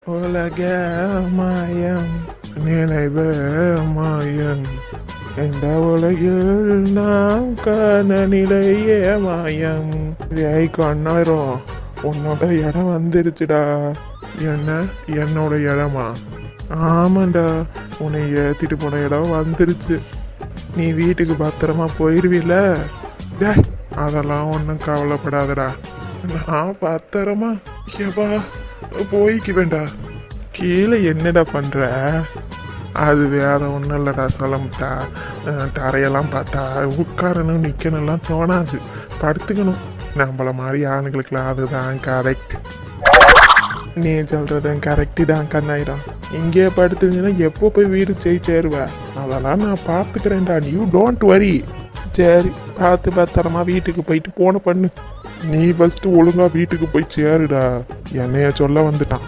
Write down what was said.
உலக மாயம் நினைவு மாயம் இந்த உலகில் நாம் காண நிலையே மாயம். கண்ணாயிரம் உன்னோட இடம் வந்துருச்சுடா. என்னோட இடமா? ஆமாண்டா, உன்னை ஏற்றிட்டு போன இடம் வந்துருச்சு. நீ வீட்டுக்கு பத்திரமா போயிடுவீல. அதெல்லாம் ஒன்றும் கவலைப்படாதடா, நான் பத்திரமா ஏப்பா போய்க்கு வேண்டா. கீழே என்னடா பண்ற? அது வேற ஒன்றும் இல்லடா சொல்லமுத்தா. தரையெல்லாம் பார்த்தா உட்காரணும் நிற்கணும்லாம் தோணாது, படுத்துக்கணும். நம்மள மாதிரி ஆணுங்களுக்குலாம் அதுதான் கரெக்ட். நீ சொல்றதும் கரெக்டு தான் கண்ணாயிரம். இங்கே படுத்துங்கன்னா எப்போ போய் வீடு சேருவேன், அதெல்லாம் நான் பார்த்துக்கிறேன்டா, யூ டோன்ட் வரி. சரி, பார்த்து பத்திரமா வீட்டுக்கு போயிட்டு போன பண்ணு. நீ ஃபஸ்ட்டு ஒழுங்கா வீட்டுக்கு போய் சேருடா. என்னைய சொல்ல வந்துட்டான்.